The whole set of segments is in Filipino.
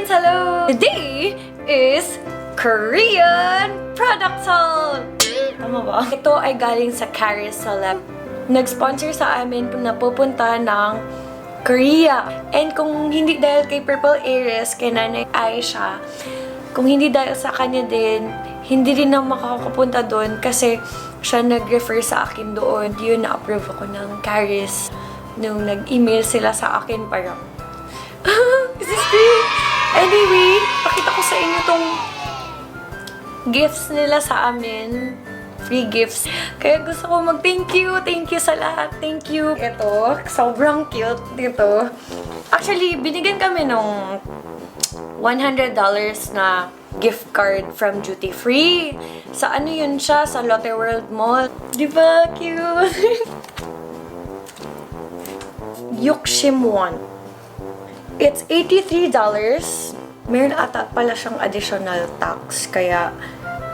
friends! Hello! Today is Korean product haul! Tama ba? Ito ay galing sa Caris Celeb. Nag-sponsor sa amin na pupunta ng Korea. And kung hindi dahil kay Purple Aries, kay Nanay Aisha, kung hindi dahil sa kanya din, hindi rin na makakapunta doon kasi siya nag-refer sa akin doon. Yun, na-approve ako ng Caris nung nag-email sila sa akin parang is this great? Anyway, pakita ko sa inyo tong gifts nila sa amin. Free gifts. Kaya gusto ko mag-thank you. Thank you sa lahat. Thank you. Ito, sobrang cute dito. Actually, binigyan kami nung $100 na gift card from Duty Free. Sa ano yun siya? Sa Lotte World Mall. Diba? Cute. Yuximwon. It's $83. Meron ata pala siyang additional tax. Kaya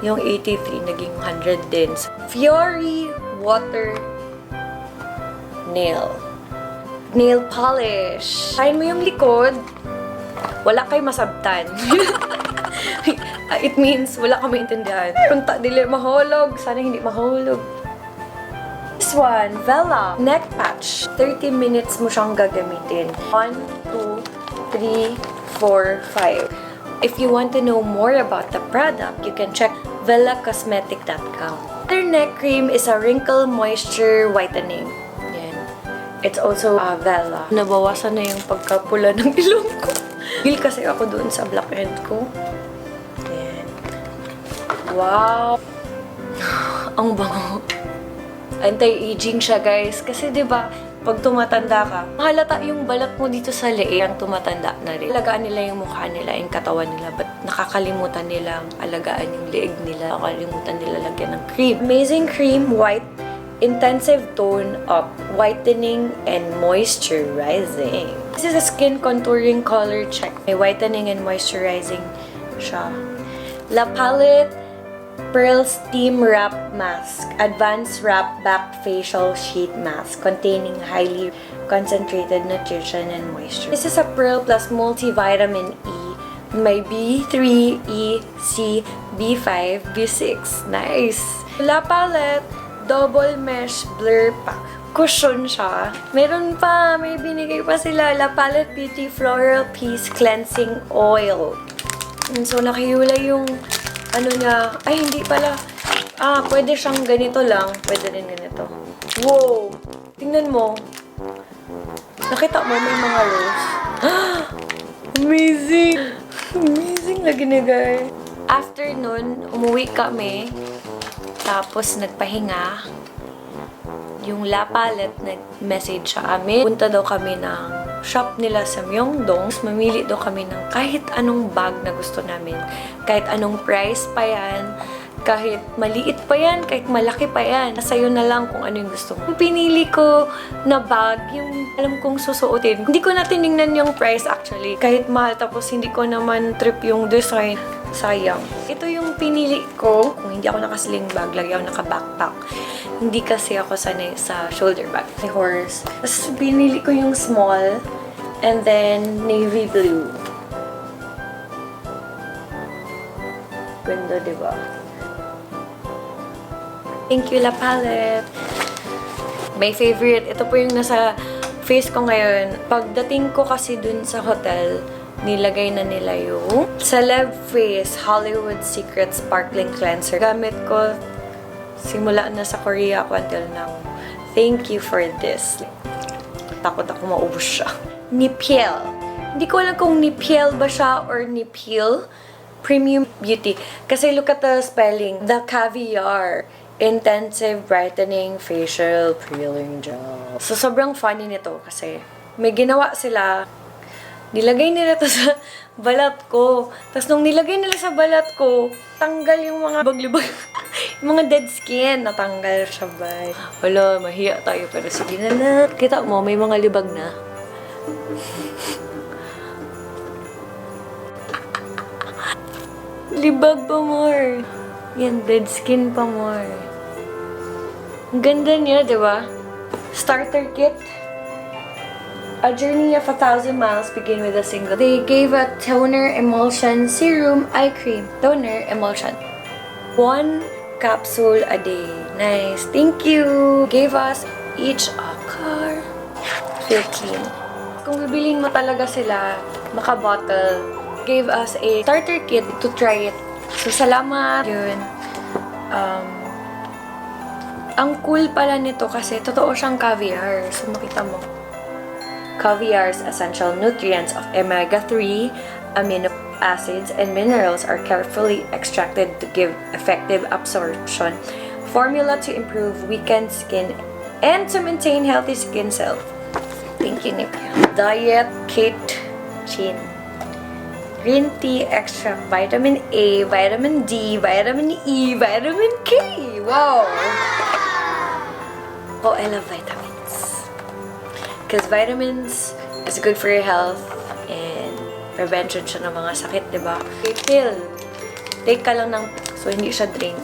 yung 83 naging 100 din. Fiori Water Nail. Nail polish. Kain mo yung likod. Wala kayo masabtan. It means wala ka maintindihan. Kung dili mahulog, sana hindi mahulog. This one, Vela neck patch. 30 minutes mo siyang gagamitin. 1, 2, 3, 4, 5. If you want to know more about the product, you can check velacosmetic.com. Their neck cream is a wrinkle moisture whitening. Yan. It's also Vela. Nabawasan na yung pagkapula ng ilong ko. Feel kasi ako doon sa blackhead ko. Yan. Wow! Ang bango. Anti-aging siya, guys. Kasi, di ba, pag tumatanda ka, mahalata yung balat mo dito sa leeg, ang tumatanda na rin. Alagaan nila yung mukha nila, yung katawan nila, but nakakalimutan nilang alagaan yung leeg nila. Nakakalimutan nila lagyan ng cream. Amazing Cream White Intensive Tone Up, Whitening and Moisturizing. This is a skin contouring color check. May whitening and moisturizing siya. La Palette Pearl Steam Wrap Mask, Advanced Wrap Back Facial Sheet Mask containing highly concentrated nutrition and moisture. This is a Pearl Plus Multivitamin E. May B3, E, C, B5, B6. Nice! La Palette Double Mesh Blur Pack. Cushion siya. Meron pa, may binigay pa sila. La Palette Beauty Floral Peace Cleansing Oil. So, nakihula yung ano niya, ay hindi pala, pwede siyang ganito lang, pwede rin ganito. Wow! Tingnan mo. Nakita mo, may mga rose. Amazing! Amazing lagi na, guys. After nun, umuwi kami, tapos nagpahinga. Yung La Palette nag-message sa amin. Punta daw kami ng shop nila sa Myeongdong. Mamili daw kami ng kahit anong bag na gusto namin. Kahit anong price pa yan. Kahit maliit pa yan. Kahit malaki pa yan. Sa'yo na lang kung ano yung gusto mo. Yung pinili ko na bag, yung alam kong susuotin. Hindi ko na tinignan yung price actually. Kahit mahal tapos hindi ko naman trip yung design. Sayang. Ito yung pinili ko. Kung hindi ako naka-sling bag, lagi ako naka-backpack. Hindi kasi ako sanay sa shoulder bag. May horse. Tapos pinili ko yung small and then navy blue. Ganda, diba? Thank you, La Palette. My favorite. Ito po yung nasa face ko ngayon. Pagdating ko kasi dun sa hotel, nilagay na nila yung Celeb Face Hollywood Secret Sparkling Cleanser. Gamit ko simula na sa Korea ako until now. Thank you for this. Takot ako maubos siya. Nipiel. Hindi ko alam kung Nipiel ba siya or Nipiel. Premium Beauty. Kasi look at the spelling. The Caviar Intensive Brightening Facial Peeling Gel. So, sobrang funny nito kasi may ginawa sila. Nilagay nila to sa balat ko. Tapos nung nilagay nila sa balat ko, tanggal yung mga libag-libag. Yung mga dead skin, natanggal siya ba? Wala, mahiya tayo. Pero sige na. Kita mo, may mga libag na. Libag pa more. Yan, dead skin pa more. Ang ganda niya, di ba? Starter kit. A journey of 1,000 miles begin with a single. They gave a toner, emulsion, serum, eye cream. Toner, emulsion. 1 capsule a day. Nice. Thank you. Gave us each a car. Feel clean. Kung bibilin mo talaga sila, naka-bottle, gave us a starter kit to try it. So, salamat. Yun. Ang cool pala nito kasi totoo siyang caviar. So, makita mo. Caviar's essential nutrients of omega-3, amino acids, and minerals are carefully extracted to give effective absorption. Formula to improve weakened skin and to maintain healthy skin cells. Thank you, Nivea. Diet Kate Chin. Green tea extract, vitamin A, vitamin D, vitamin E, vitamin K. Wow! Oh, I love vitamins. Because vitamins is good for your health and prevention siya ng mga sakit, diba? Pill. Take ka lang ng... So, hindi siya drink.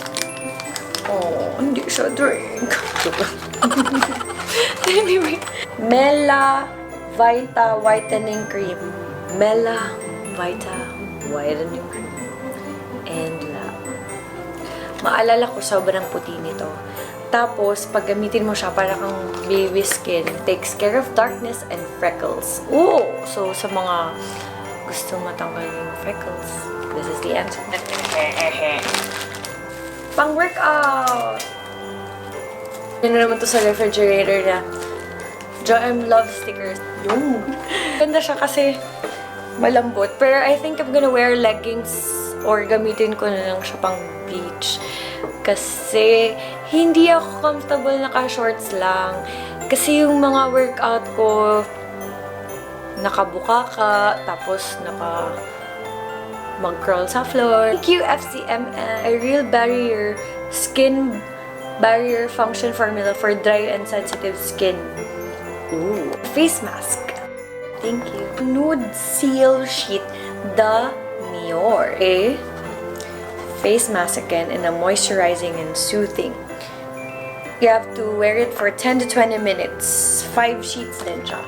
Oh, hindi siya drink. Anyway. Mela Vita Whitening Cream. Mela Vita Whitening Cream. And maalala ko, sobrang puti nito. Tapos, pag gamitin mo siya, para kang baby skin. Takes care of darkness and freckles. Ooh! So, sa mga gusto matanggal yung freckles, this is the answer. Pang-workout! Yan na naman to sa refrigerator na Joem Love stickers. Yung! Ganda siya kasi malambot. Pero I think I'm gonna wear leggings or gamitin ko na lang siya pang beach. Kasi hindi ako comfortable naka-shorts lang. Kasi yung mga workout ko, nakabuka ka, tapos mag-crawl sa floor. Thank you, FCMN. A real barrier, skin barrier function formula for dry and sensitive skin. Ooh. Face mask. Thank you. Nude Seal Sheet, The Mior. Okay. Face mask again, and a moisturizing and soothing. You have to wear it for 10 to 20 minutes. 5 sheets din siya.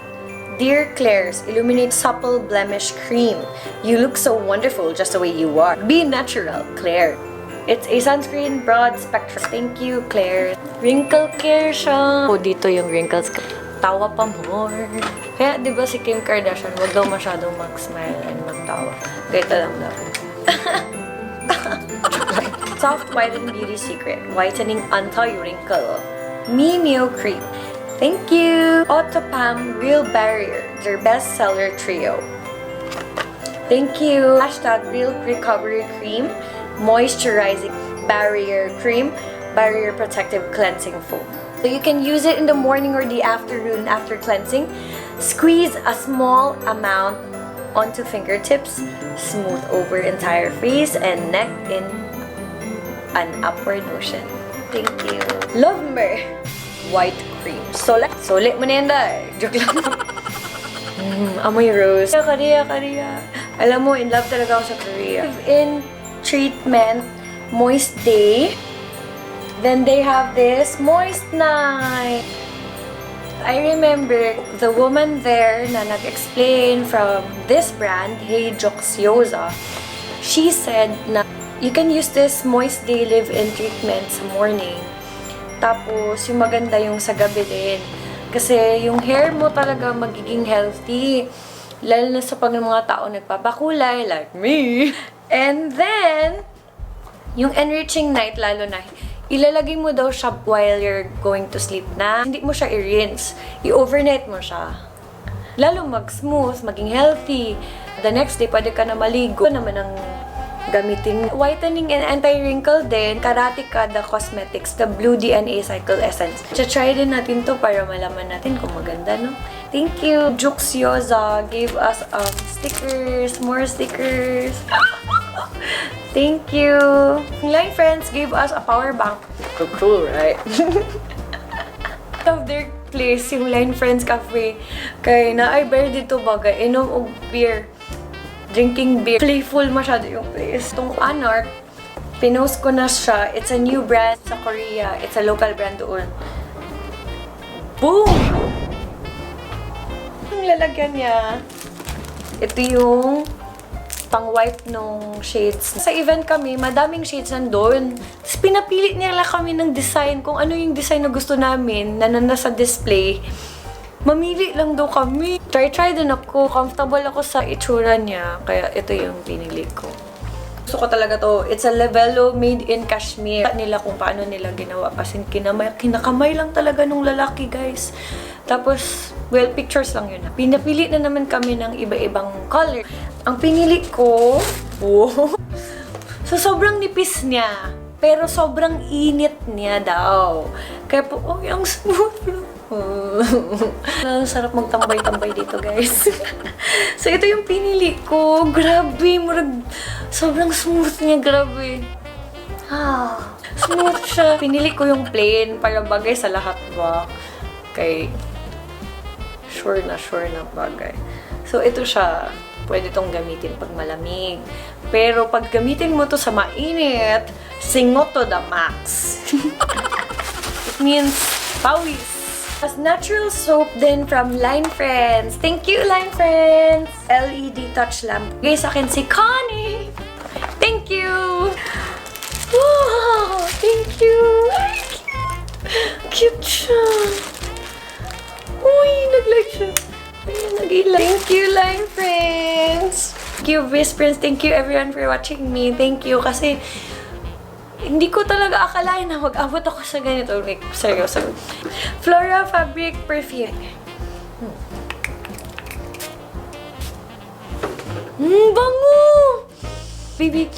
Dear Claire's Illuminate Supple Blemish Cream. You look so wonderful just the way you are. Be natural, Claire. It's a sunscreen broad spectrum. Thank you, Claire. Wrinkle care siya. Oh, dito yung wrinkles ko. Tawa pa more. Kaya, di ba si Kim Kardashian, wag daw masyadong mag-smile and magtawa. Ganito lang daw. Soft Whiten Beauty Secret Whitening Anti-Wrinkle Mimeo Cream. Thank you! Autopam Real Barrier, their bestseller trio. Thank you! Hashtag Real Recovery Cream, Moisturizing Barrier Cream, Barrier Protective Cleansing Foam. So you can use it in the morning or the afternoon after cleansing. Squeeze a small amount onto fingertips, smooth over entire face and neck in an upward motion. Thank you. Love me! White cream. Sulit mo na yan, day. Joke lang. Amoy rose. Korea. Alam mo, in love talaga ako sa Korea. In treatment, Moist Day. Then they have this Moist Night. I remember the woman there na nag-explain from this brand, Hey Joxiosa. She said na you can use this Moist Day Live-In treatment sa morning. Tapos, yung maganda yung sa gabi din. Kasi yung hair mo talaga magiging healthy. Lalo na sa pag mga tao nagpapakulay, like me. And then, yung enriching night, lalo na, ilalagay mo daw siya while you're going to sleep na. Hindi mo siya i-rinse. I-overnight mo siya. Lalo mag-smooth, maging healthy. The next day, pwede ka na maligo. Ito naman ang gamitin. Whitening and anti-wrinkle din. Karatika, the cosmetics, the Blue DNA Cycle Essence. Try din natin to para malaman natin kung maganda, no? Thank you! Juxiosa gave us stickers. More stickers. Thank you! Line Friends gave us a power bank. So cool, right? Of their place, yung Line Friends Cafe. Kaya na, ay, bear dito baga. Inom og beer. Drinking beer. Playful masyado yung place. Itong Anarch, pinost ko na siya. It's a new brand sa Korea. It's a local brand doon. Boom! Yung lalagyan niya. Ito yung pang-wipe nung shades. Sa event kami, madaming shades nandun. Tapos pinapili nila kami ng design, kung ano yung design na gusto namin, na nasa display. Mamili lang daw kami. Try din ako. Comfortable ako sa itsura niya. Kaya ito yung pinili ko. Gusto ko talaga to. It's a Lebello made in Kashmir. Nila kung paano nila ginawa. Kasi kinakamay lang talaga nung lalaki, guys. Tapos, well, pictures lang yun. Pinapili na naman kami ng iba-ibang color. Ang pinili ko, wow. So, sobrang nipis niya. Pero sobrang init niya daw. Kaya po, oh, yung smooth. Ang sarap magtambay-tambay dito, guys. So, ito yung pinili ko. Grabe, sobrang smooth niya, grabe. Smooth siya. Pinili ko yung plain para bagay sa lahat ba. Kay, sure na bagay. So, ito siya. Pwede itong gamitin pag malamig. Pero pag gamitin mo to sa mainit, singot to the max. It means pawis. As natural soap din from Line Friends. Thank you, Line Friends! LED touch lamp. Bigay sa akin si Connie. Thank you! Wow! Thank you! Ay, cute siya. Uy, nag-like siya. Ayun, nag-like. Thank you, Line Friends! Thank you, Viz Friends. Thank you, everyone, for watching me. Thank you, kasi hindi ko talaga akalain na mag-abot ako sa ganito. Like, seryoso. Flora Fabric Perfume. Bango! Baby.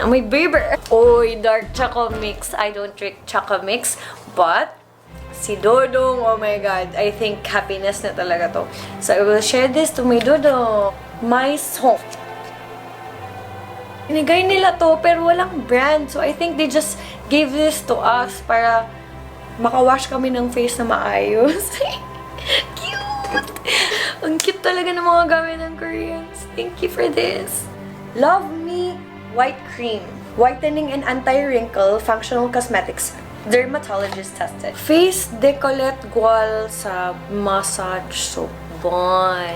Amoy baby. Oy, dark choco mix. I don't drink choco mix. But, si Dodong, oh my God. I think happiness na talaga to. So, I will share this to my Dodong. My song. Inigay nila to, pero walang brand. So, I think they just gave this to us para makawash kami ng face na maayos. Cute! Ang cute talaga ng mga gamit ng Koreans. Thank you for this. Love Me White Cream. Whitening and anti-wrinkle functional cosmetics. Dermatologist tested. Face Decollet Gual sa massage soap. Bon.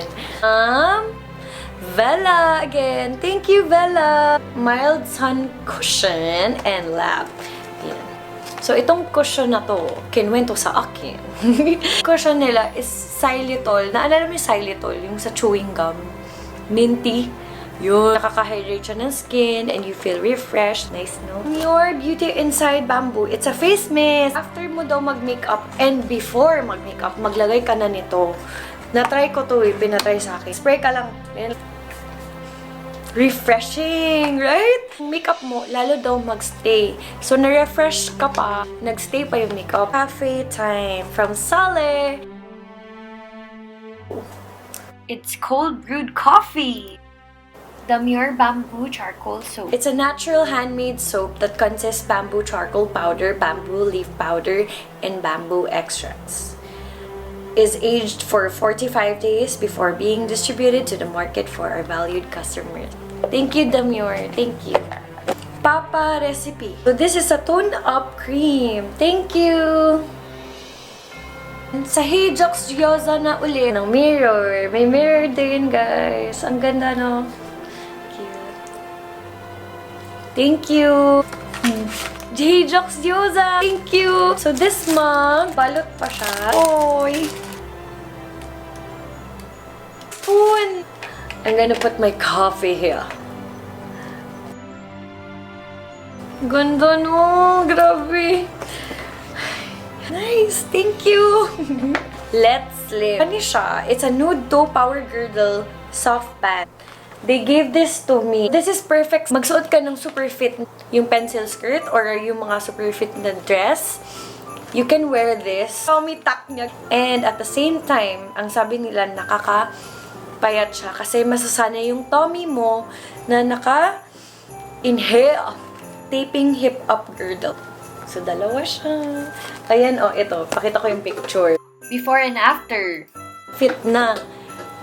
Vela again. Thank you, Vela. Mild Sun Cushion and Lap. Yan. So, itong cushion na to, kinwento sa akin. Cushion nila is xylitol. Naalala mo yung xylitol? Yung sa chewing gum. Minty. Yun. Nakaka-hydrate siya ng skin and you feel refreshed. Nice, no? Your Beauty Inside Bamboo. It's a face mist. After mo daw mag-makeup and before mag-makeup, maglagay ka na nito. Na-try ko to eh. Pinatry sa akin. Spray ka lang. Refreshing, right? Makeup mo, lalo daw magstay. So, na-refresh ka pa, nagstay pa yung makeup. Cafe time from Sale. It's cold brewed coffee. The Muir Bamboo Charcoal Soap. It's a natural handmade soap that consists bamboo charcoal powder, bamboo leaf powder, and bamboo extracts. Is aged for 45 days before being distributed to the market for our valued customers. Thank you, Demure. Thank you. Papa Recipe. So, this is a tone-up cream. Thank you. Sa Hejox Gyoza na uli ng mirror. May mirror din, guys. Ang ganda, no? Cute. Thank you. Hejox Gyoza. Thank you. So, this mug, balot pa siya. Oy. Spoon. I'm gonna put my coffee here. Ganda, no? Grabe. Nice. Thank you. Let's Slip. Ano siya? It's a nude toe power girdle soft pant. They gave this to me. This is perfect. Magsuot ka ng super fit yung pencil skirt or yung mga super fit na dress. You can wear this. Tummy tuck niya. And at the same time, ang sabi nila, payat siya kasi masasanay yung tummy mo na naka-inhale. Taping hip up girdle. So, dalawa siya. Ayan, oh, ito. Pakita ko yung picture. Before and after. Fit na.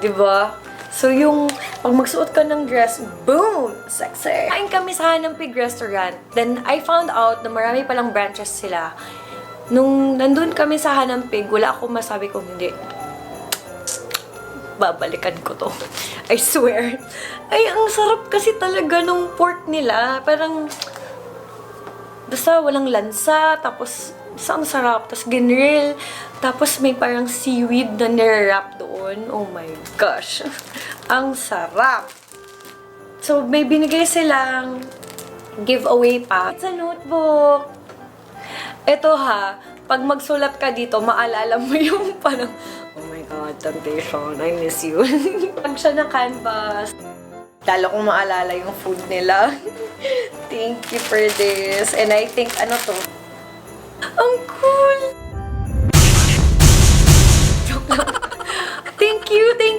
Diba? So, yung pag magsuot ka ng dress, boom! Sexy! Kain kami sa Hanang Pig Restaurant. Then, I found out na marami palang branches sila. Nung nandun kami sa Hanang Pig, wala akong masabi kung hindi. Babalikan ko to. I swear. Ay, ang sarap kasi talaga nung pork nila. Parang, basta walang lansa, tapos, basta ang sarap. Tapos ginrill, tapos may parang seaweed na nirwrap doon. Oh my gosh. Ang sarap. So, may binigay silang giveaway pa. It's a notebook. Ito ha, pag magsulat ka dito, maalala mo yung parang, oh my God, temptation, I miss you. Pag siya na canvas, lalo kong maalala yung food nila. Thank you for this. And I think, ano to? Ang cool! Joke lang. Thank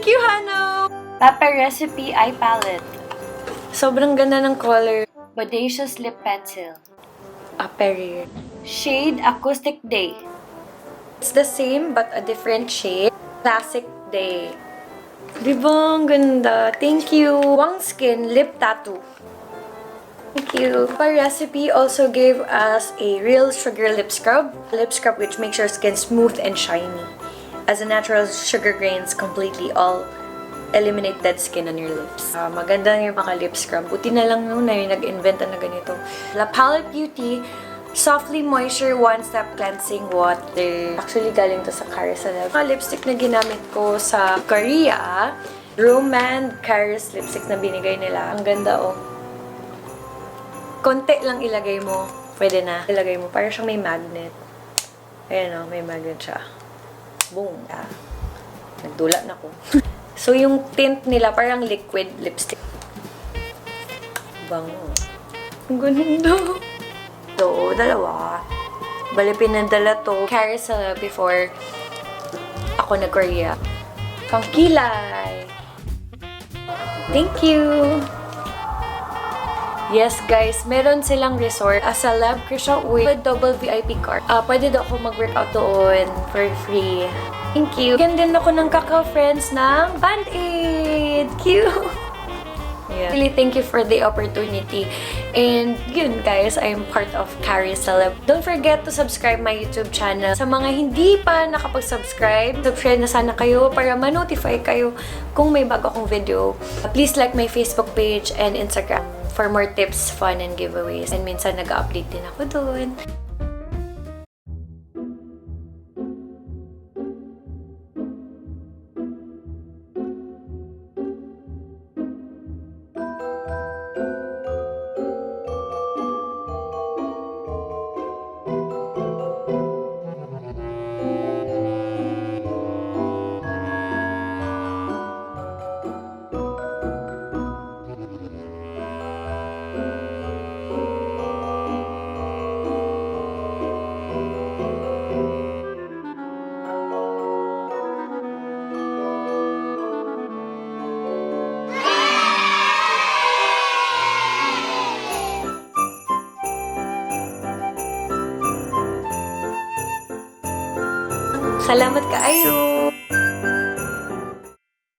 you, Hano! Papa Recipe Eye Palette. Sobrang ganda ng color. Bodacious Lip Pencil. Perrier. Shade Acoustic Day. It's the same but a different shade. Classic Day. Diba? Ang ganda. Thank you. Wang Skin Lip Tattoo. Thank you. Our recipe also gave us a real sugar lip scrub. Lip scrub which makes your skin smooth and shiny. As a natural sugar grains completely all eliminate dead skin on your lips. Maganda yung mga lip scrub. Buti na lang noon na yung nag-inventa na ganito. La Palette Beauty Softly Moisture One-Step Cleansing Water. Actually, galing to sa Carousel. Mga lipstick na ginamit ko sa Korea. Roman Caris lipstick na binigay nila. Ang ganda, oh. Konti lang ilagay mo. Pwede na. Ilagay mo. Para siyang may magnet. Ayan, oh. May magnet siya. Boom. Nagdula na ko. So, yung tint nila, parang liquid lipstick. Bango. Ang ganda. So, dalawa. Bali, pinadala to. Carousel before ako nag-Korea. Pangkilay. Thank you. Yes, guys. Meron silang resort. A celeb Krisha Uy with double VIP card. Pwede daw ako mag-workout doon for free. Thank you. Bigyan din ako ng Kakao Friends ng Band-Aid. Cute! Yeah. Really, thank you for the opportunity. And yun, guys, I'm part of Carousel. Don't forget to subscribe my YouTube channel. Sa mga hindi pa nakapag-subscribe, subscribe na sana kayo para ma-notify kayo kung may bago akong video. Please like my Facebook page and Instagram for more tips, fun, and giveaways. And minsan nag-update din ako doon. Salamat kaayo!